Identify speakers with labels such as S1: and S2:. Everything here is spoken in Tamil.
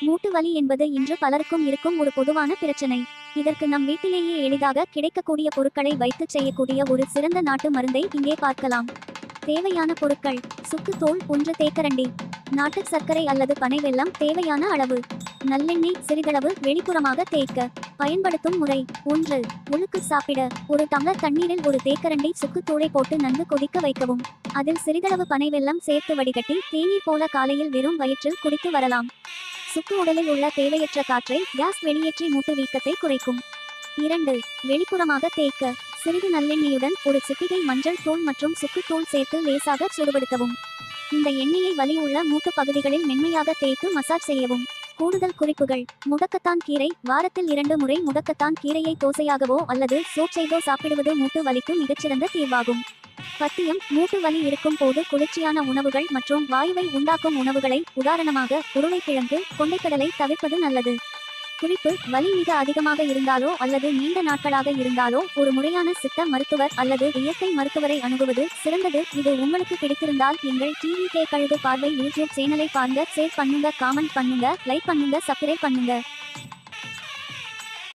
S1: மூட்டு வலி என்பது இன்று பலருக்கும் இருக்கும் ஒரு பொதுவான பிரச்சனை. இதற்கு நம் வீட்டிலேயே எளிதாக கிடைக்கக்கூடிய பொருட்களை வைத்து செய்யக்கூடிய ஒரு சிறந்த நாட்டு மருந்தை இங்கே பார்க்கலாம். தேவையான பொருட்கள்: சுக்கு தூள் 1 தேக்கரண்டி, நாட்டு சர்க்கரை அல்லது பனை வெல்லம் தேவையான அளவு, நல்லெண்ணெய் சிறிதளவு வெளிப்புறமாக தேய்க்க. பயன்படுத்தும் முறை: 1. உழுக்கு சாப்பிட. ஒரு டம்ளர் தண்ணீரில் 1 தேக்கரண்டி சுக்கு தூளை போட்டு நன்கு கொதிக்க வைக்கவும். அதில் சிறிதளவு பனை வெல்லம் சேர்த்து வடிகட்டி தேநீர் போல காலையில் வெறும் வயிற்றில் குடித்து வரலாம். சுக்கு உடலில் உள்ள தேவையற்ற காற்றை கேஸ் வெளியேற்றி மூட்டு வீக்கத்தை குறைக்கும். 2. வெளிப்புறமாக தேய்க்க. சிறிது நல்லெண்ணெயுடன் 1 சிட்டிகை மஞ்சள் தூள் மற்றும் சுக்கு தூள் சேர்த்து லேசாக சூடுபடுத்தவும். இந்த எண்ணெயை வலி உள்ள மூட்டு பகுதிகளில் மென்மையாக தேய்த்து மசாஜ் செய்யவும். கூடுதல் குறிப்புகள்: முடக்கத்தான் கீரை. வாரத்தில் 2 முறை முடக்கத்தான் கீரையை தோசையாகவோ அல்லது சூப் செய்தோ சாப்பிடுவது மூட்டு வலிக்கு மிகச்சிறந்த தீர்வாகும். பத்தியம்: மூட்டு வலி இருக்கும் போது குளிர்ச்சியான உணவுகள் மற்றும் வாயுவை உண்டாக்கும் உணவுகளை, உதாரணமாக உருளைக்கிழங்கு, கொண்டைக்கடலை தவிர்ப்பது நல்லது. குறிப்பு: வலி மிக அதிகமாக இருந்தாலோ அல்லது நீண்ட நாட்களாக இருந்தாலோ ஒரு முறையான சித்த மருத்துவர் அல்லது இயற்கை மருத்துவரை அணுகுவது சிறந்தது. இது உங்களுக்கு பிடித்திருந்தால் எங்கள் டிவி கே கழுகு பார்வை யூடியூப் சேனலை பாருங்க, ஷேர் பண்ணுங்க, காமெண்ட் பண்ணுங்க, லைக் பண்ணுங்க, சப்ஸ்கிரைப் பண்ணுங்க.